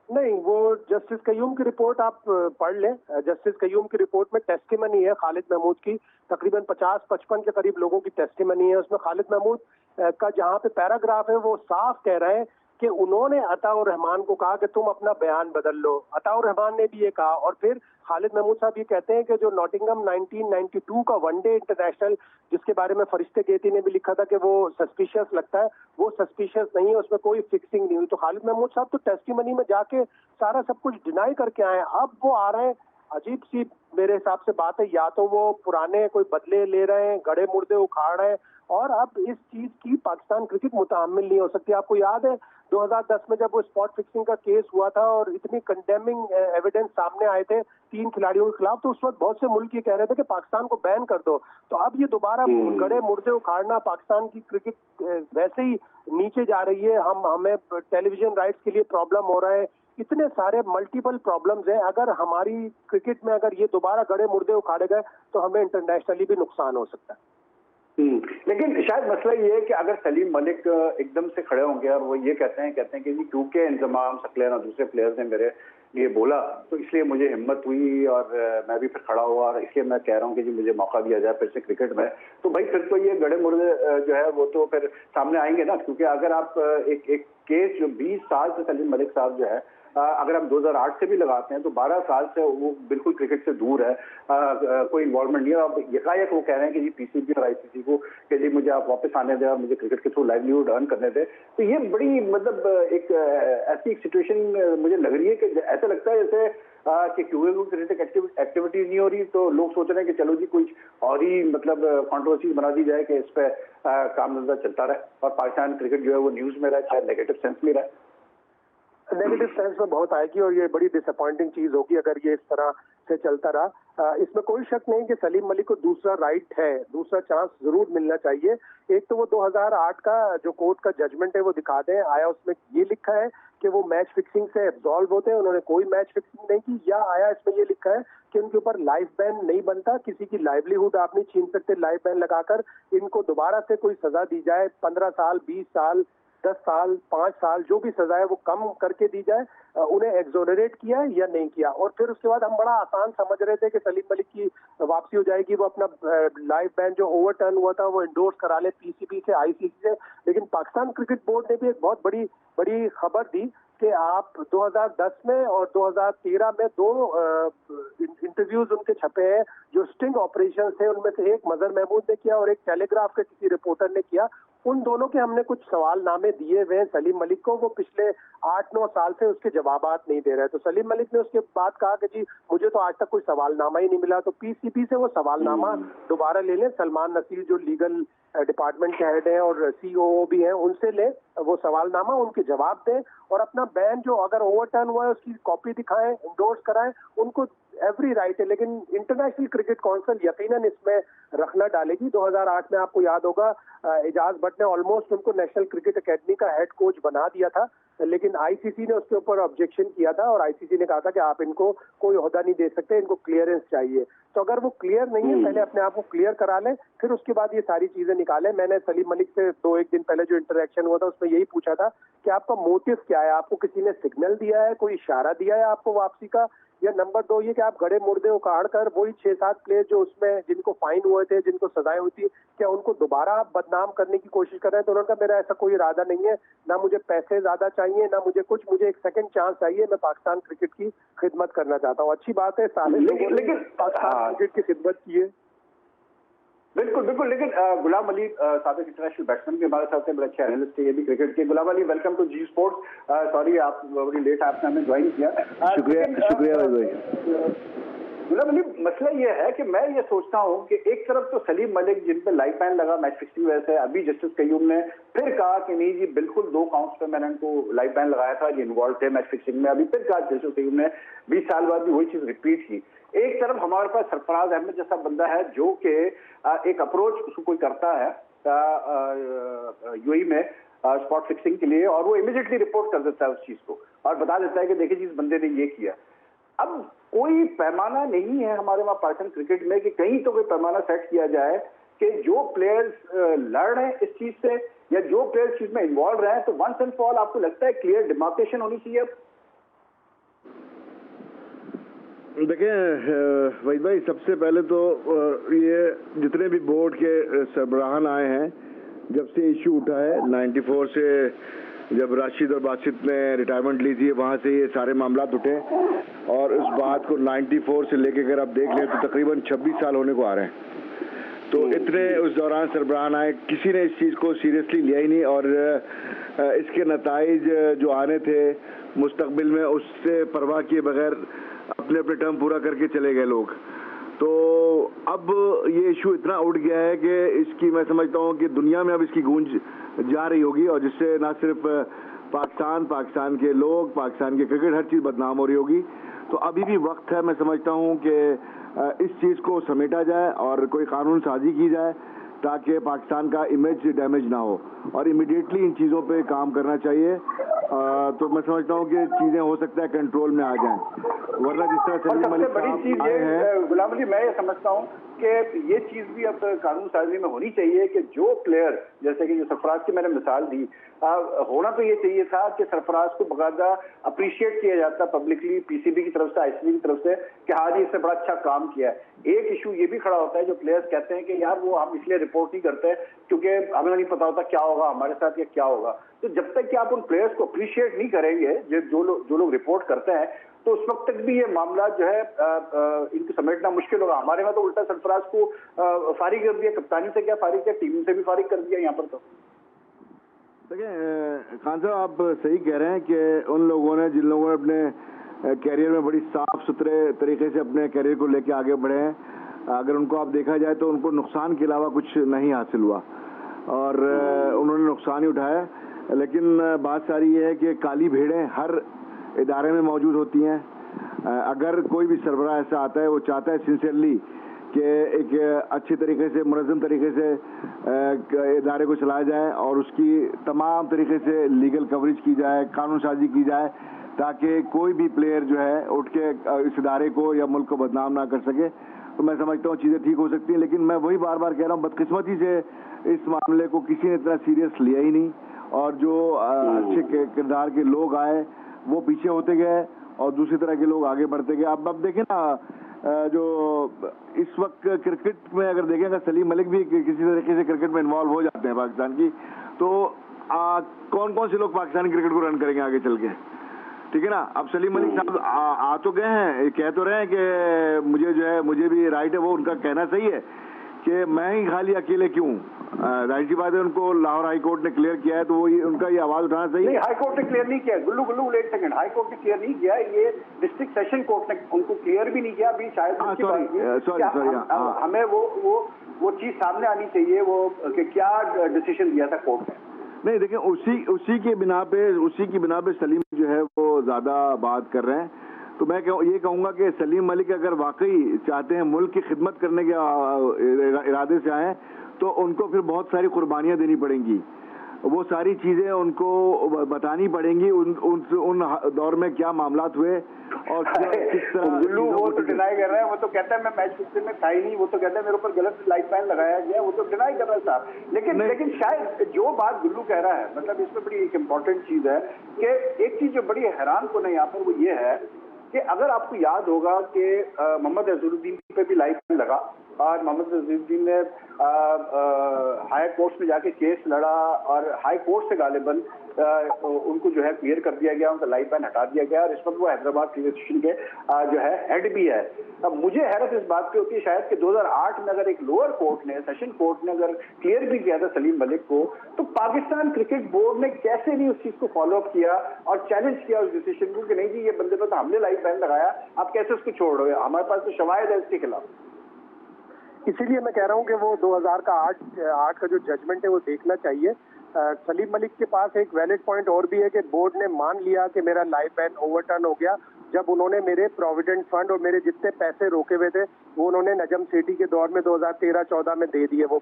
नहीं, वो जस्टिस कयूम की रिपोर्ट आप पढ़ लें। जस्टिस कयूम की रिपोर्ट में टेस्टिमनी है खालिद महमूद की, तकरीबन 50-55 के करीब लोगों की टेस्टिमनी है। उसमें खालिद महमूद का जहां पे पैराग्राफ है वो साफ कह रहे हैं कि उन्होंने अताउर रहमान को कहा कि तुम अपना बयान बदल लो। अताउर रहमान ने भी ये कहा। और फिर खालिद महमूद साहब ये कहते हैं कि जो नॉटिंघम 1992 का वनडे इंटरनेशनल, जिसके बारे में फरिश्ते गेती ने भी लिखा था कि वो सस्पिशियस लगता है, वो सस्पिशियस नहीं है, उसमें कोई फिक्सिंग नहीं हुई। तो खालिद महमूद साहब तो टेस्टिमनी में जाके सारा सब कुछ डिनाई करके आए। अब वो आ रहे हैं, अजीब सी मेरे हिसाब से बात है, या तो वो पुराने कोई बदले ले रहे हैं, गड़े मुर्दे उखाड़ रहे हैं, और अब इस चीज की पाकिस्तान क्रिकेट मुतहम्मिल नहीं हो सकती। आपको याद है 2010 में जब वो स्पॉट फिक्सिंग का केस हुआ था और इतनी कंडेमिंग एविडेंस सामने आए थे 3 खिलाड़ियों के खिलाफ, तो उस वक्त बहुत से मुल्क ये कह रहे थे कि पाकिस्तान को बैन कर दो। तो अब ये दोबारा गड़े मुर्दे उखाड़ना, पाकिस्तान की क्रिकेट वैसे ही नीचे जा रही है, हमें टेलीविजन राइट्स के लिए प्रॉब्लम हो रहा है, इतने सारे मल्टीपल प्रॉब्लम्स हैं। अगर हमारी क्रिकेट में अगर ये दोबारा गड़े मुर्दे उखाड़े गए तो हमें इंटरनेशनली भी नुकसान हो सकता है। लेकिन शायद मसला ये है कि अगर सलीम मलिक एकदम से खड़े होंगे और वो ये कहते हैं कि जी क्योंकि इंतजाम सकलैन और दूसरे प्लेयर्स ने मेरे लिए बोला तो इसलिए मुझे हिम्मत हुई और मैं भी फिर खड़ा हुआ और इसलिए मैं कह रहा हूँ कि जी मुझे मौका दिया जाए फिर से क्रिकेट में, तो भाई फिर तो ये गड़े मुर्दे जो है वो तो फिर सामने आएंगे ना। क्योंकि अगर आप एक केस जो 20 साल से सलीम मलिक साहब जो है, अगर हम 2008 से भी लगाते हैं तो 12 साल से वो बिल्कुल क्रिकेट से दूर है, कोई इन्वॉल्वमेंट नहीं है। अब यकायक वो कह रहे हैं कि जी पीसीबी और आईसीसी को कि जी मुझे आप वापस आने दें और मुझे क्रिकेट के थ्रू लाइवलीहुड अर्न करने दें। तो ये बड़ी मतलब एक ऐसी सिचुएशन मुझे लग रही है कि ऐसा लगता है जैसे कि क्योंकि क्रिकेट एक्टिविटीज नहीं हो रही तो लोग सोच रहे हैं कि चलो जी कुछ और ही मतलब कॉन्ट्रोवर्सी बना दी जाए कि इस पर काम धंधा चलता रहे और पाकिस्तान क्रिकेट जो है वो न्यूज में रहे, चाहे नेगेटिव सेंस में रहे। नेगेटिव सेंस में बहुत आएगी और ये बड़ी डिसअपॉइंटिंग चीज होगी अगर ये इस तरह से चलता रहा। इसमें कोई शक नहीं कि सलीम मलिक को दूसरा राइट है, दूसरा चांस जरूर मिलना चाहिए। एक तो वो 2008 का जो कोर्ट का जजमेंट है वो दिखा दें। आया उसमें ये लिखा है कि वो मैच फिक्सिंग से एब्सॉल्व होते हैं, उन्होंने कोई मैच फिक्सिंग नहीं की, या आया इसमें ये लिखा है कि उनके ऊपर लाइफ बैन नहीं बनता, किसी की लाइवलीहुड आप नहीं छीन सकते लाइफ बैन लगाकर, इनको दोबारा से कोई सजा दी जाए, 15 साल 20 साल 10 साल 5 साल जो भी सजा है वो कम करके दी जाए, उन्हें एक्सोनरेट किया है या नहीं किया। और फिर उसके बाद हम बड़ा आसान समझ रहे थे कि सलीम मलिक की वापसी हो जाएगी, वो अपना लाइफ बैन जो ओवरटर्न हुआ था वो इंडोर्स करा ले पीसीबी से आईसीसी से। लेकिन पाकिस्तान क्रिकेट बोर्ड ने भी एक बहुत बड़ी खबर दी कि आप 2010 में और 2013 में 2 इंटरव्यूज उनके छपे हैं जो स्टिंग ऑपरेशन थे, उनमें से एक मजहर महमूद ने किया और एक टेलीग्राफ के किसी रिपोर्टर ने किया। उन दोनों के हमने कुछ सवालनामे दिए हुए हैं सलीम मलिक को, वो पिछले 8-9 साल से उसके जवाबात नहीं दे रहे। तो सलीम मलिक ने उसके बाद कहा कि जी मुझे तो आज तक कोई सवालनामा ही नहीं मिला, तो पीसीबी से वो सवालनामा दोबारा ले लें। सलमान नसीर जो लीगल डिपार्टमेंट के हेड हैं और सीओओ भी हैं, उनसे ले वो सवालनामा, उनके जवाब दें और अपना बैन जो अगर ओवरटर्न हुआ है उसकी कॉपी दिखाएं, इंडोर्स कराएं, उनको एवरी राइट है। लेकिन इंटरनेशनल क्रिकेट काउंसिल यकीनन इसमें रखना डालेगी। 2008 में आपको याद होगा एजाज भट्ट ने ऑलमोस्ट उनको नेशनल क्रिकेट एकेडमी का हेड कोच बना दिया था, लेकिन आईसीसी ने उसके ऊपर ऑब्जेक्शन किया था और आईसीसी ने कहा था कि आप इनको कोई ओहदा नहीं दे सकते, इनको क्लियरेंस चाहिए। तो अगर वो क्लियर नहीं है, पहले अपने आप को क्लियर करा लें, फिर उसके बाद ये सारी चीजें निकालें। मैंने सलीम मलिक से 2-1 दिन पहले जो इंटरेक्शन हुआ था उसमें यही पूछा था कि आपका मोटिव क्या है, आपको किसी ने सिग्नल दिया है, कोई इशारा दिया है आपको वापसी का, या नंबर 2 ये कि आप गड़े मुर्दे उखाड़ कर वही 6-7 प्लेयर जो उसमें जिनको फाइन हुए थे, जिनको सजाएं हुई थी, क्या उनको दोबारा आप बदनाम करने की कोशिश कर रहे हैं। तो उन्होंने कहा मेरा ऐसा कोई इरादा नहीं है, ना मुझे पैसे ज्यादा चाहिए, ना मुझे कुछ, मुझे एक सेकंड चांस चाहिए, मैं पाकिस्तान क्रिकेट की खिदमत करना चाहता हूँ। अच्छी बात है, सारे लोगों ने पाकिस्तान क्रिकेट की खिदमत की है। बिल्कुल बिल्कुल, लेकिन गुलाम अली साबिक इंटरनेशनल बैट्समैन भी हमारे साथ हैं, बड़े अच्छे एनालिस्ट है ये भी क्रिकेट के। Ghulam Ali, welcome to Zee Sports. Sorry आप बड़ी लेट आपने हमें ज्वाइन किया। शुक्रिया भाई। गुलाम अली, मसला ये है कि मैं ये सोचता हूँ कि एक तरफ तो सलीम मलिक जिन पे लाइफ बैन लगा मैच फिक्सिंग वजह से, अभी जस्टिस कयूम ने फिर कहा कि नहीं जी बिल्कुल 2 काउंट्स पे मैंने उनको लाइफ बैन लगाया था, ये इन्वॉल्व थे मैच फिक्सिंग में। अभी फिर कहा जस्टिस कयूम ने 20 साल बाद भी वही चीज रिपीट की। एक तरफ हमारे पास सरफराज अहमद जैसा बंदा है जो कि एक अप्रोच उसको कोई करता है यूएई में स्पॉट फिक्सिंग के लिए, और वो इमीडिएटली रिपोर्ट कर देता है उस चीज को और बता देता है कि देखिए जिस बंदे ने ये किया। अब कोई पैमाना नहीं है हमारे वहां पाकिस्तान क्रिकेट में कि कहीं तो कोई पैमाना सेट किया जाए कि जो प्लेयर्स लड़ रहे हैं इस चीज से या जो प्लेयर्स चीज में इन्वॉल्व रहे हैं, तो वंस एंड फॉर ऑल आपको लगता है क्लियर डिमार्केशन होनी चाहिए? देखिए वहीद भाई, सबसे पहले तो ये जितने भी बोर्ड के सरबराहान आए हैं, जब से इशू उठा है 94 से, जब राशिद और बासित ने रिटायरमेंट ली थी, वहाँ से ये सारे मामला उठे और उस बात को 94 से लेके अगर आप देख लें तो तकरीबन 26 साल होने को आ रहे हैं। तो इतने उस दौरान सरबराहान आए, किसी ने इस चीज़ को सीरियसली लिया ही नहीं और इसके नताइज जो आने थे मुस्तकबिल में उससे परवाह किए बगैर अपने अपने टर्म पूरा करके चले गए लोग। तो अब ये इशू इतना उठ गया है कि इसकी मैं समझता हूँ कि दुनिया में अब इसकी गूंज जा रही होगी और जिससे ना सिर्फ पाकिस्तान के लोग, पाकिस्तान के क्रिकेट, हर चीज़ बदनाम हो रही होगी। तो अभी भी वक्त है, मैं समझता हूँ कि इस चीज़ को समेटा जाए और कोई कानून साजी की जाए ताकि पाकिस्तान का इमेज डैमेज ना हो और इमीडिएटली इन चीज़ों पे काम करना चाहिए। तो मैं समझता हूँ कि चीज़ें हो सकता है कंट्रोल में आ जाएं, वरना जिस तरह सलीम मलिक बड़ी चीज ये गुलाम अली, मैं ये समझता हूँ कि ये चीज भी अब कानून साजी में होनी चाहिए कि जो प्लेयर, जैसे कि जो सरफराज की मैंने मिसाल दी, होना तो ये चाहिए था कि सरफराज को बाकायदा अप्रिशिएट किया जाता पब्लिकली पीसीबी की तरफ से, आईसीबी की तरफ से कि हाँ जी इसने बड़ा अच्छा काम किया है। एक इशू ये भी खड़ा होता है जो प्लेयर्स कहते हैं कि यार वो हम इसलिए रिपोर्ट नहीं करते क्योंकि हमें नहीं पता होता क्या होगा हमारे साथ या क्या होगा। तो जब तक कि आप उन प्लेयर्स को अप्रिशिएट नहीं करेंगे जो लोग रिपोर्ट करते हैं, तो उस वक्त तक भी ये मामला जो है इनको समेटना मुश्किल होगा। हमारे में तो उल्टा सरफराज को फारिग कर दिया, कप्तानी से क्या फारिग किया, टीम से भी फारिग कर दिया यहाँ पर। तो देखिए खान साहब, आप सही कह रहे हैं कि उन लोगों ने, जिन लोगों ने अपने कैरियर में बड़ी साफ सुथरे तरीके से अपने कैरियर को लेकर आगे बढ़े हैं, अगर उनको आप देखा जाए तो उनको नुकसान के अलावा कुछ नहीं हासिल हुआ और उन्होंने नुकसान ही उठाया। लेकिन बात सारी ये है कि काली भेड़ें हर इदारे में मौजूद होती हैं। अगर कोई भी सरबराह ऐसा आता है, वो चाहता है सिंसियरली कि एक अच्छी तरीके से, मुनज़्ज़म तरीके से इदारे को चलाया जाए और उसकी तमाम तरीके से लीगल कवरेज की जाए, कानून साजी की जाए, ताकि कोई भी प्लेयर जो है उठ के इस इदारे को या मुल्क को बदनाम ना कर सके। तो मैं समझता हूँ चीज़ें ठीक हो सकती हैं। लेकिन मैं वही बार बार कह रहा हूँ, बदकिस्मती से इस मामले को किसी ने इतना सीरियस लिया ही नहीं और जो अच्छे किरदार के लोग आए वो पीछे होते गए और दूसरी तरह के लोग आगे बढ़ते गए। अब देखें ना, जो इस वक्त क्रिकेट में अगर देखें, अगर सलीम मलिक भी किसी तरीके से क्रिकेट में इन्वॉल्व हो जाते हैं पाकिस्तान की, तो कौन कौन से लोग पाकिस्तानी क्रिकेट को रन करेंगे आगे चल के? ठीक है ना। अब सलीम मलिक साहब आ तो गए हैं, कह तो रहे हैं कि मुझे जो है, मुझे भी राइट है, वो उनका कहना सही है कि मैं ही खाली अकेले क्यों। जाहिर सी बात है, उनको लाहौर हाई कोर्ट ने क्लियर किया है तो वो उनका ये आवाज उठाना सही है। नहीं, हाई कोर्ट ने क्लियर नहीं किया गुल्लू एक सेकंड, हाई कोर्ट ने क्लियर नहीं किया, ये डिस्ट्रिक्ट सेशन कोर्ट ने उनको क्लियर भी नहीं किया। अभी शायद सॉरी, हमें वो चीज सामने आनी चाहिए, वो कि क्या डिसीजन दिया था कोर्ट ने। नहीं देखिए, उसी की बिना पे सलीम जो है वो ज्यादा बात कर रहे हैं। तो मैं ये कहूँगा कि सलीम मलिक अगर वाकई चाहते हैं मुल्क की खिदमत करने के इरादे से आए तो उनको फिर बहुत सारी कुर्बानियां देनी पड़ेंगी, वो सारी चीजें उनको बतानी पड़ेंगी, उन दौर में क्या मामलात हुए और किस तरह। गुल्लू वो तो डिनाई कर रहे हैं, वो तो कहता है मैं मैच फिक्सिंग में था ही नहीं, वो तो कहता है मेरे ऊपर गलत लाइफ बैन लगाया गया, वो तो डिनाई कर रहा है साहब। लेकिन शायद जो बात गुल्लू कह रहा है, मतलब इसमें बड़ी एक इम्पॉर्टेंट चीज है कि एक चीज जो बड़ी हैरान को नहीं यहाँ पर, वो ये है कि अगर आपको याद होगा कि मोहम्मद अजहरुद्दीन पे भी लाइफ बैन लगा और मोहम्मद अजहरुद्दीन ने हाई कोर्ट में जाके केस लड़ा और हाई कोर्ट से गालिबन उनको जो है क्लियर कर दिया गया, उनका लाइफ बैन हटा दिया गया और इस वक्त वो हैदराबाद पुलिस स्टेशन के जो है हेड भी है। अब मुझे हैरत इस बात की होती है शायद कि 2008 में अगर एक लोअर कोर्ट ने, सेशन कोर्ट ने अगर क्लियर भी किया था सलीम मलिक को, तो पाकिस्तान क्रिकेट बोर्ड ने कैसे नहीं उस चीज को फॉलो अप किया और चैलेंज किया उस डिसीजन को कि नहीं जी ये बंदे पर तो हमने लाइफ बैन लगाया, आप कैसे उसको छोड़ रहे हो, हमारे पास तो शवाहिद है इसके खिलाफ। इसीलिए मैं कह रहा हूं कि वो 2008 का जो जजमेंट है वो देखना चाहिए। सलीम मलिक के पास एक वैलिड पॉइंट और भी है कि बोर्ड ने मान लिया कि मेरा लाइफ बैन ओवरटर्न हो गया जब उन्होंने मेरे प्रोविडेंट फंड और मेरे जितने पैसे रोके हुए थे वो उन्होंने नजम सेठी के दौर में 2013-14 में दे दिए। वो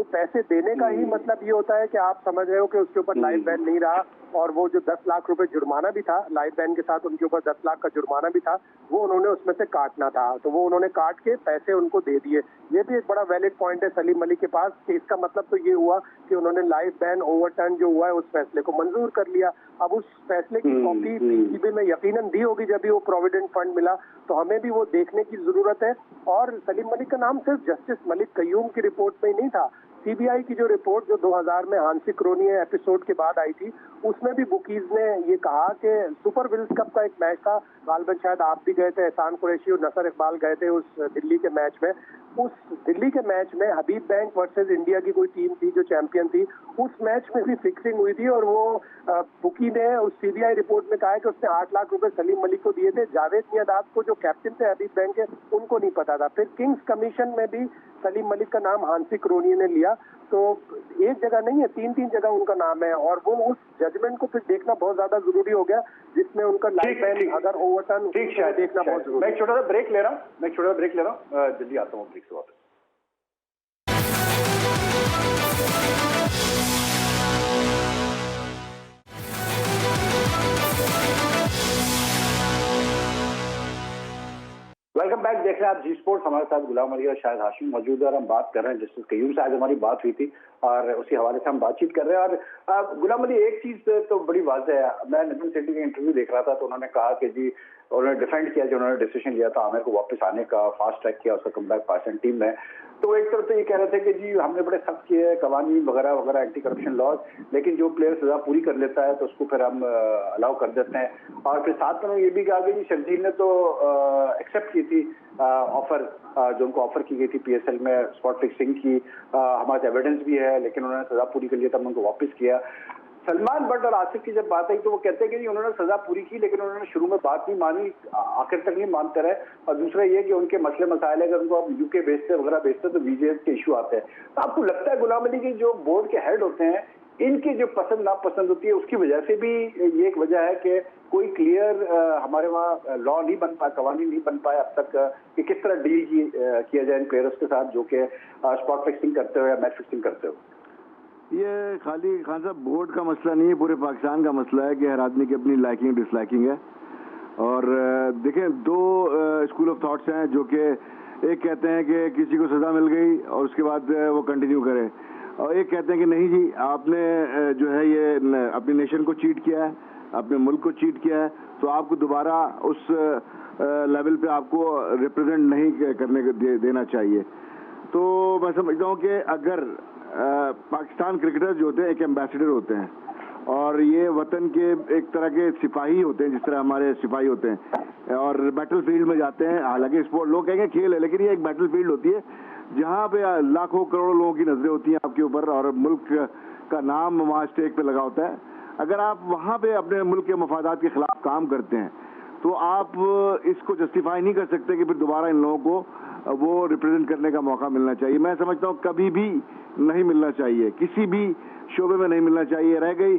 पैसे देने का ही मतलब ये होता है कि आप समझ रहे हो कि उसके ऊपर लाइफ बैन नहीं रहा और वो जो 10 लाख रुपए जुर्माना भी था, लाइफ बैन के साथ उनके ऊपर 10 लाख का जुर्माना भी था, वो उन्होंने उसमें से काटना था, तो वो उन्होंने काट के पैसे उनको दे दिए। ये भी एक बड़ा वैलिड पॉइंट है सलीम मलिक के पास कि इसका मतलब तो ये हुआ कि उन्होंने लाइफ बैन ओवरटर्न जो हुआ है उस फैसले को मंजूर कर लिया। अब उस फैसले की कॉपी पीसीबी में यकीनन दी होगी जब भी वो प्रोविडेंट फंड मिला, तो हमें भी वो देखने की जरूरत है। और सलीम मलिक का नाम सिर्फ जस्टिस मलिक कयूम की रिपोर्ट में ही नहीं था, सीबीआई की जो रिपोर्ट जो 2000 में हांसी क्रोनिया एपिसोड के बाद आई थी उसमें भी बुकीज ने ये कहा कि सुपर विल्स कप का एक मैच था, गालबन शायद आप भी गए थे, एहसान कुरैशी और नसर इकबाल गए थे उस दिल्ली के मैच में। उस दिल्ली के मैच में हबीब बैंक वर्सेस इंडिया की कोई टीम थी जो चैंपियन थी, उस मैच में भी फिक्सिंग हुई थी और वो बुकी ने उस सीबीआई रिपोर्ट में कहा है कि उसने 8 लाख रुपए सलीम मलिक को दिए थे। जावेद मियादाद को जो कैप्टन थे हबीब बैंक के उनको नहीं पता था। फिर किंग्स कमीशन में भी सलीम मलिक का नाम हांसी क्रोनिया ने लिया, तो एक जगह नहीं है, 3 जगह उनका नाम है और वो उस जजमेंट को फिर देखना बहुत ज्यादा जरूरी हो गया जिसमें उनका लाइफ बैन अगर ओवरटर्न देखना बहुत जरूरी। मैं छोटा सा ब्रेक ले रहा हूँ, जल्दी आता हूँ ब्रेक से वापस। वेलकम बैक, देख रहे हैं आप जी स्पोर्ट्स। हमारे साथ गुलाम अली और शाहिद हाशिम मौजूद है और हम बात कर रहे हैं जस्टिस कयूम से। आज हमारी बात हुई थी और उसी हवाले से हम बातचीत कर रहे हैं। और गुलाम अली एक चीज तो बड़ी वाज़ेह है, मैं नजम सेठी का इंटरव्यू देख रहा था तो उन्होंने कहा कि जी उन्होंने डिफेंड किया जो उन्होंने डिसीजन लिया था आमिर को वापस आने का, फास्ट ट्रैक किया उसका कमबैक पाकिस्तान टीम में। तो एक तरफ तो ये कह रहे थे कि जी हमने बड़े सख्त किए कवानीन वगैरह वगैरह एंटी करप्शन लॉज, लेकिन जो प्लेयर सजा पूरी कर लेता है तो उसको फिर हम अलाउ कर देते हैं। और फिर साथ में ये भी कहा कि जी शर्जील ने तो एक्सेप्ट की थी ऑफर जो उनको ऑफर की गई थी पीएसएल में स्पॉट फिक्सिंग की, हमारे एविडेंस भी है, लेकिन उन्होंने सजा पूरी कर लिया था, उनको वापस किया। सलमान बट और आसिफ की जब बात आई तो वो कहते हैं कि उन्होंने सजा पूरी की लेकिन उन्होंने शुरू में बात नहीं मानी, आखिर तक नहीं मानते रहे। और दूसरा ये कि उनके मसले मसाइल अगर उनको आप यूके भेजते वगैरह भेजते तो वीजे के इशू आते हैं। तो आपको लगता है गुलाम अली की जो बोर्ड के हेड होते हैं इनकी जो पसंद नापसंद होती है उसकी वजह से भी ये एक वजह है कि कोई क्लियर हमारे वहाँ लॉ नहीं बन पाया, कवानीन नहीं बन पाया अब तक कि किस तरह डील किया जाए इन प्लेयर्स के साथ जो कि स्पॉट फिक्सिंग करते हो या मैच फिक्सिंग करते हो। ये खाली खान साहब बोर्ड का मसला नहीं है, पूरे पाकिस्तान का मसला है कि हर आदमी की अपनी लाइकिंग डिसलाइकिंग है। और देखें दो स्कूल ऑफ थॉट्स हैं जो कि एक कहते हैं कि किसी को सजा मिल गई और उसके बाद वो कंटिन्यू करे, और एक कहते हैं कि नहीं जी आपने जो है ये अपनी नेशन को चीट किया है, अपने मुल्क को चीट किया है, तो आपको दोबारा उस लेवल पे आपको रिप्रेजेंट नहीं करने देना चाहिए। तो मैं समझता हूँ कि अगर पाकिस्तान क्रिकेटर्स जो होते हैं एक एम्बेसडर होते हैं और ये वतन के एक तरह के सिपाही होते हैं, जिस तरह हमारे सिपाही होते हैं और बैटल फील्ड में जाते हैं। हालांकि स्पोर्ट लोग कहेंगे खेल है, लेकिन ये एक बैटल फील्ड होती है जहाँ पे लाखों करोड़ों लोगों की नजरें होती हैं आपके ऊपर और मुल्क का नाम वहाँ स्टेक पे लगा होता है। अगर आप वहाँ पे अपने मुल्क के मफादात के खिलाफ काम करते हैं तो आप इसको जस्टिफाई नहीं कर सकते कि फिर दोबारा इन लोगों को वो रिप्रेजेंट करने का मौका मिलना चाहिए। मैं समझता हूँ कभी भी नहीं मिलना चाहिए, किसी भी शोबे में नहीं मिलना चाहिए। रह गई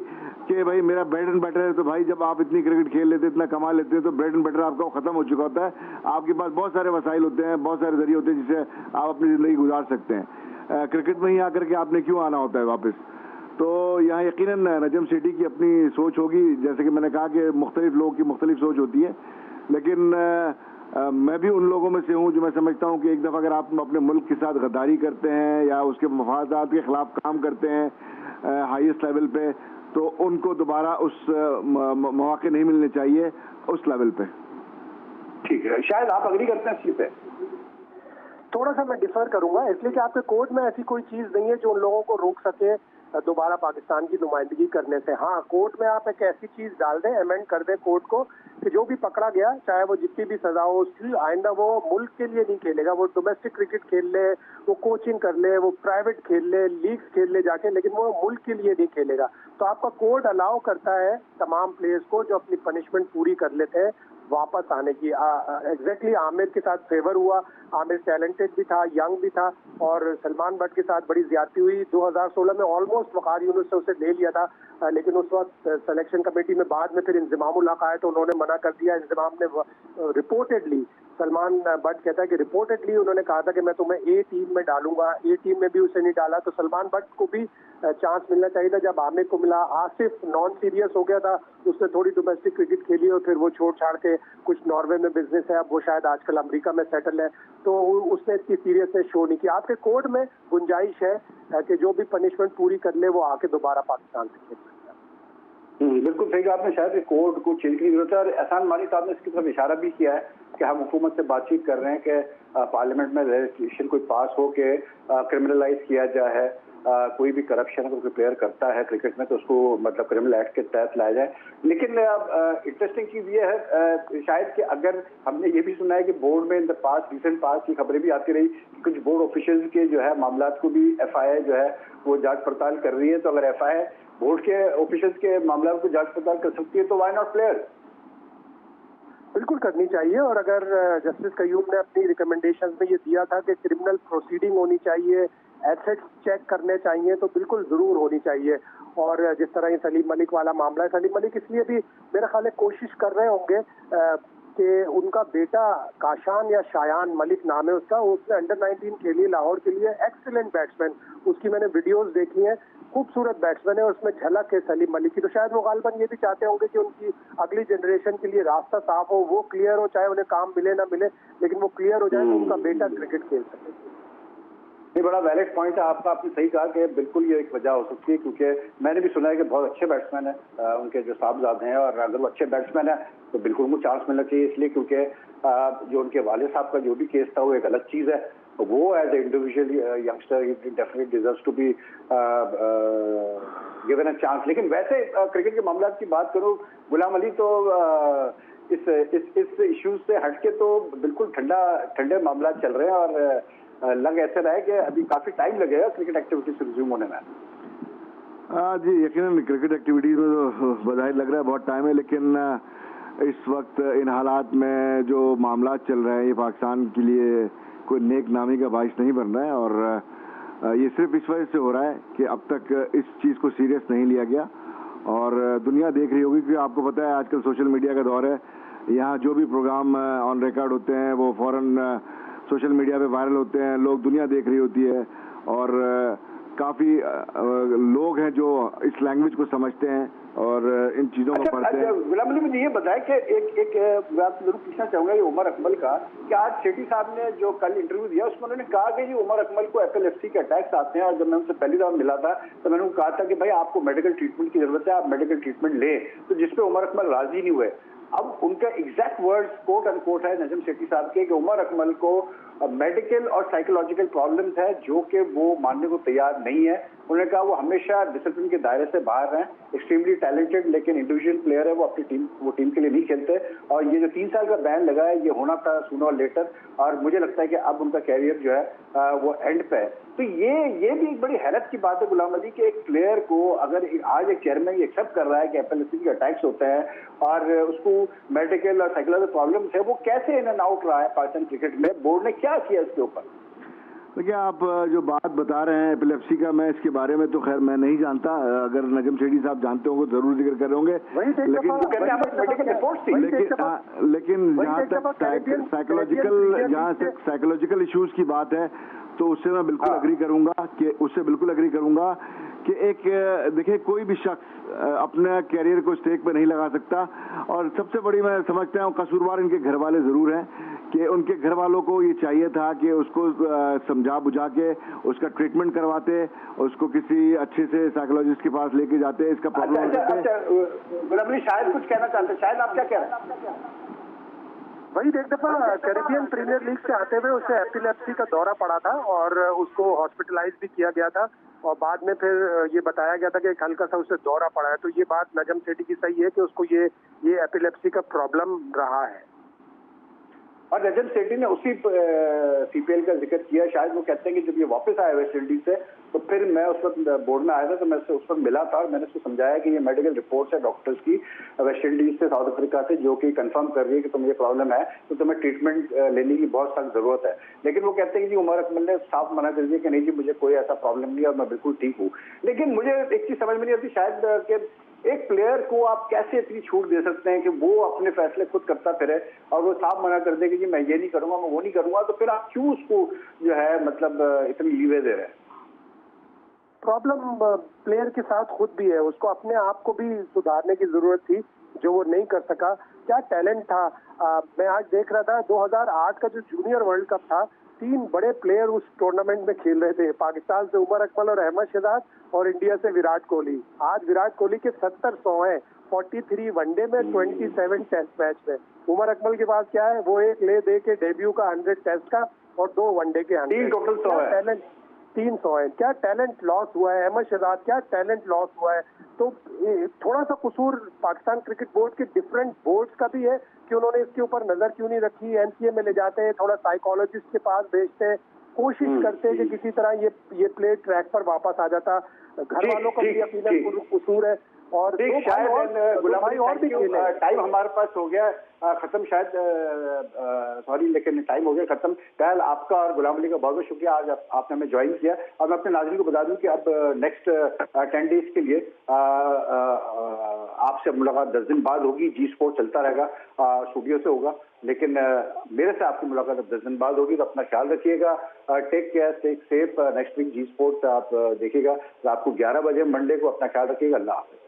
कि भाई मेरा ब्रेड एंड बटर है, तो भाई जब आप इतनी क्रिकेट खेल लेते, इतना कमा लेते हैं तो ब्रेड एंड बटर आपका खत्म हो चुका होता है। आपके पास बहुत सारे वसाइल होते हैं, बहुत सारे जरिए होते हैं जिससे आप अपनी जिंदगी गुजार सकते हैं। क्रिकेट में ही आकर के आपने क्यों आना होता है वापस? तो यहाँ यकीनन नजम सेठी की अपनी सोच होगी, जैसे कि मैंने कहा कि मुख्तलिफ लोगों की मुख्तलिफ सोच होती है, लेकिन मैं भी उन लोगों में से हूँ जो मैं समझता हूँ कि एक दफ़ा अगर आप अपने मुल्क के साथ गद्दारी करते हैं या उसके मफादात के खिलाफ काम करते हैं हाईएस्ट लेवल पे, तो उनको दोबारा उस मौके नहीं मिलने चाहिए उस लेवल पे। ठीक है, शायद आप अग्री करते हैं इस पे। तो थोड़ा सा मैं डिफर करूंगा, इसलिए कि आपके कोड में ऐसी कोई चीज नहीं है जो उन लोगों को रोक सके दोबारा पाकिस्तान की नुमाइंदगी करने से। हाँ, कोर्ट में आप एक ऐसी चीज डाल दें, अमेंड कर दें कोर्ट को, कि जो भी पकड़ा गया, चाहे वो जितनी भी सजा हो उसकी, आइंदा वो मुल्क के लिए नहीं खेलेगा। वो डोमेस्टिक क्रिकेट खेल ले, वो कोचिंग कर ले, वो प्राइवेट खेल ले, लीग खेल ले जाके, लेकिन वो मुल्क के लिए नहीं खेलेगा। तो आपका कोड अलाउ करता है तमाम प्लेयर्स को जो अपनी पनिशमेंट पूरी कर लेते हैं वापस आने की। एग्जैक्टली आमिर के साथ फेवर हुआ। आमिर टैलेंटेड भी था, यंग भी था, और सलमान बट के साथ बड़ी ज्यादती हुई। 2016 में ऑलमोस्ट वकार यूनुस से उसे ले लिया था, लेकिन उस वक्त सिलेक्शन कमेटी में बाद में फिर इंजमामुल हक आए तो उन्होंने मना कर दिया। इंजमाम ने रिपोर्टेडली, सलमान बट कहता है कि रिपोर्टेडली उन्होंने कहा था कि मैं तुम्हें ए टीम में डालूंगा, ए टीम में भी उसे नहीं डाला। तो सलमान बट को भी चांस मिलना चाहिए था जब आमिर को मिला। आसिफ नॉन सीरियस हो गया था, उसने थोड़ी डोमेस्टिक क्रिकेट खेली और फिर वो छोड़ छाड़ के कुछ नॉर्वे में बिजनेस है, अब वो शायद आजकल अमेरिका में सेटल है, तो उसने इतनी सीरियसनेस शो नहीं की। आपके कोड में गुंजाइश है कि जो भी पनिशमेंट पूरी कर ले वो आके दोबारा पाकिस्तान से खेल सकता है। बिल्कुल सही कहा आपने, शायद कोड को चेंज की जरूरत है। और एहसान मानी साहब ने इसकी तरफ इशारा भी किया है कि हम हुकूमत से बातचीत कर रहे हैं कि पार्लियामेंट में रेजोल्यूशन कोई पास हो के क्रिमिनलाइज किया जाए है। कोई भी करप्शन अगर कोई प्लेयर करता है क्रिकेट में तो उसको मतलब क्रिमिनल एक्ट के तहत लाया जाए। लेकिन इंटरेस्टिंग चीज ये है शायद कि अगर हमने ये भी सुना है कि बोर्ड में in the past, recent past की खबरें भी आती रही कि कुछ बोर्ड ऑफिशियल्स के जो है मामलात को भी एफआईए जो है वो जांच पड़ताल कर रही है। तो अगर एफआईए बोर्ड के ऑफिशियल्स के मामला को जांच पड़ताल कर सकती है तो व्हाई नॉट प्लेयर? बिल्कुल करनी चाहिए। और अगर जस्टिस कयूम ने अपनी रिकमेंडेशंस में ये दिया था कि क्रिमिनल प्रोसीडिंग होनी चाहिए, एसेट्स चेक करने चाहिए, तो बिल्कुल जरूर होनी चाहिए। और जिस तरह ये सलीम मलिक वाला मामला है, सलीम मलिक इसलिए भी मेरा ख्याल है कोशिश कर रहे होंगे कि उनका बेटा काशान या शायान मलिक नाम है उसका, उसने अंडर 19 खेली लाहौर के लिए, एक्सीलेंट बैट्समैन, उसकी मैंने वीडियोस देखी हैं, खूबसूरत बैट्समैन है, उसमें झलक है सलीम मलिक की। तो शायद वो गालिबन ये भी चाहते होंगे कि उनकी अगली जनरेशन के लिए रास्ता साफ हो, वो क्लियर हो, चाहे उन्हें काम मिले ना मिले, लेकिन वो क्लियर हो जाए तो उनका बेटा क्रिकेट खेल सके। ये बड़ा वैलिड पॉइंट है आपका, आपने सही कहा कि बिल्कुल ये एक वजह हो सकती है, क्योंकि मैंने भी सुना है कि बहुत अच्छे बैट्समैन हैं उनके जो साहबजादे हैं, और अगर वो अच्छे बैट्समैन हैं तो बिल्कुल उनको चांस मिलना चाहिए। इसलिए क्योंकि जो उनके वाले साहब का जो भी केस था वो एक अलग चीज़ है। वो एज ए इंडिविजुअल यंगस्टर ही definitely deserves to be given a chance. लेकिन वैसे क्रिकेट के मामलों की बात करूँ गुलाम अली, तो इस इश्यूज से हटके तो बिल्कुल ठंडे मामला चल रहे हैं, और लग ऐसे रहा है कि अभी काफी टाइम लगेगा क्रिकेट एक्टिविटीज से रिज्यूम होने में। जी यकीनन क्रिकेट एक्टिविटीज में तो बधाई लग रहा है, बहुत टाइम है, लेकिन इस वक्त इन हालात में जो मामला चल रहे हैं ये पाकिस्तान के लिए कोई नेक नामी का बाइस नहीं बन रहा है। और ये सिर्फ इस वजह से हो रहा है कि अब तक इस चीज़ को सीरियस नहीं लिया गया, और दुनिया देख रही होगी, क्योंकि आपको पता है आजकल सोशल मीडिया का दौर है। यहाँ जो भी प्रोग्राम ऑन रिकॉर्ड होते हैं वो फौरन सोशल मीडिया पे वायरल होते हैं, लोग दुनिया देख रही होती है, और काफ़ी लोग हैं जो इस लैंग्वेज को समझते हैं और इन चीज़ों को पढ़ते हैं। गुलाम अली मुझे ये बताएं कि एक बात जरूर पूछना चाहूंगा ये उमर अकमल का, कि आज सेठी साहब ने जो कल इंटरव्यू दिया उसमें उन्होंने कहा कि ये उमर अकमल को एपिलेप्सी के अटैक्स आते हैं, और जब मैं उनसे पहली बार मिला था तो मैंने उनको कहा था कि भाई आपको मेडिकल ट्रीटमेंट की जरूरत है, आप मेडिकल ट्रीटमेंट लें, तो जिसपे उमर अकमल राजी नहीं हुए। अब उनका एग्जैक्ट वर्ड्स कोट अनकोट है नजम सेठी साहब के कि उमर अकमल को मेडिकल और साइकोलॉजिकल प्रॉब्लम्स है जो कि वो मानने को तैयार नहीं है। उन्होंने कहा वो हमेशा डिसिप्लिन के दायरे से बाहर हैं, एक्सट्रीमली टैलेंटेड लेकिन इंडिविजुअल प्लेयर है, वो अपनी टीम के लिए नहीं खेलते, और ये जो 3 साल का बैन लगा है ये होना था सूनर और लेटर, और मुझे लगता है कि अब उनका कैरियर जो है वो एंड पे है। तो ये भी एक बड़ी हैरत की बात है गुलाम अली कि एक प्लेयर को अगर आज एक चेयरमैन एक्सेप्ट कर रहा है कि एपिलेप्सी के अटैक्स होते हैं और उसको मेडिकल और साइकोलॉजिकल प्रॉब्लम्स है, वो कैसे इन एंड आउट रहा है पाकिस्तान क्रिकेट में, बोर्ड ने क्या किया इसके ऊपर? देखिए आप जो बात बता रहे हैं एपिलेप्सी का, मैं इसके बारे में तो खैर मैं नहीं जानता, अगर नजम सेठी साहब जानते होंगे जरूर जिक्र कर रहे होंगे, लेकिन जहाँ तक साइकोलॉजिकल इश्यूज की बात है तो उससे मैं बिल्कुल अग्री करूंगा कि एक देखिए कोई भी शख्स अपने कैरियर को स्टेक पे नहीं लगा सकता, और सबसे बड़ी मैं समझता हूँ कसूरवार इनके घर वाले जरूर हैं कि उनके घर वालों को ये चाहिए था कि उसको समझा बुझा के उसका ट्रीटमेंट करवाते, उसको किसी अच्छे से साइकोलॉजिस्ट के पास लेके जाते, इसका प्रॉब्लम शायद कुछ कहना चाहते हैं, शायद आप क्या कह रहे हैं? वही एक दफा कैरेबियन प्रीमियर लीग से आते हुए उसे एपिलेप्सी का दौरा पड़ा था और उसको हॉस्पिटलाइज भी किया गया था और बाद में फिर ये बताया गया था कि एक हल्का सा उसे दौरा पड़ा है। तो ये बात नजम सेठी की सही है कि उसको ये एपिलेप्सी का प्रॉब्लम रहा है। और नजम सेठी ने उसी सीपीएल का जिक्र किया। शायद वो कहते हैं कि जब ये वापस आया वेस्ट इंडीज से तो फिर मैं उस वक्त बोर्ड में आया था तो मैं उस वक्त मिला था और मैंने उसको समझाया कि ये मेडिकल रिपोर्ट्स है डॉक्टर्स की वेस्ट इंडीज से साउथ अफ्रीका से जो कि कंफर्म कर रही है कि तुम्हें ये प्रॉब्लम है तो तुम्हें ट्रीटमेंट लेने की बहुत सख्त जरूरत है। लेकिन वो कहते हैं कि उमर अकमल ने साफ मना कर दिया कि नहीं जी मुझे कोई ऐसा प्रॉब्लम नहीं है और मैं बिल्कुल ठीक हूँ। लेकिन मुझे एक चीज समझ में नहीं आती शायद कि एक प्लेयर को आप कैसे इतनी छूट दे सकते हैं कि वो अपने फैसले खुद करता फिरे और वो साफ मना कर दे कि जी मैं ये नहीं करूंगा मैं वो नहीं करूंगा। तो फिर आप क्यों उसको जो है मतलब इतनी लीवे दे रहे हैं? प्रॉब्लम प्लेयर के साथ खुद भी है, उसको अपने आप को भी सुधारने की जरूरत थी जो वो नहीं कर सका। क्या टैलेंट था। मैं आज देख रहा था 2008 का जो जूनियर वर्ल्ड कप था 3 बड़े प्लेयर उस टूर्नामेंट में खेल रहे थे। पाकिस्तान से उमर अकमल और अहमद शहजाद और इंडिया से विराट कोहली। आज विराट कोहली के 70 100 हैं, 43 वनडे में, 27 टेस्ट मैच में। उमर अकमल के पास क्या है, वो एक ले दे के डेब्यू का 100 टेस्ट का और 2 वनडे के 100। 3 टोटल 100 है। 300 है। क्या टैलेंट लॉस हुआ है। अहमद शहजाद क्या टैलेंट लॉस हुआ है। तो थोड़ा सा कसूर पाकिस्तान क्रिकेट बोर्ड के डिफरेंट बोर्ड्स का भी है कि उन्होंने इसके ऊपर नजर क्यों नहीं रखी। एनसीए में ले जाते हैं, थोड़ा साइकोलॉजिस्ट के पास भेजते हैं, कोशिश करते हैं कि किसी तरह ये प्ले ट्रैक पर वापस आ जाता। घर वालों का भी यकीनन कसूर है। और शायद गुलाम भाई और भी टाइम हमारे पास हो गया खत्म शायद सॉरी लेकिन टाइम हो गया खत्म। पहल आपका और गुलाम अली का बहुत बहुत शुक्रिया, आज आपने हमें ज्वाइन किया। और मैं अपने नाज़रीन को बता दूं कि अब नेक्स्ट 10 डेज के लिए आपसे मुलाकात 10 दिन बाद होगी। जी स्पोर्ट चलता रहेगा, स्टूडियो से होगा, लेकिन मेरे से आपकी मुलाकात अब 10 दिन बाद होगी। तो अपना ख्याल रखिएगा, take care, take safe. Next week Zee sport आप देखिएगा रात को 11 बजे मंडे को। अपना ख्याल रखिएगा। अल्लाह हाफ़िज़।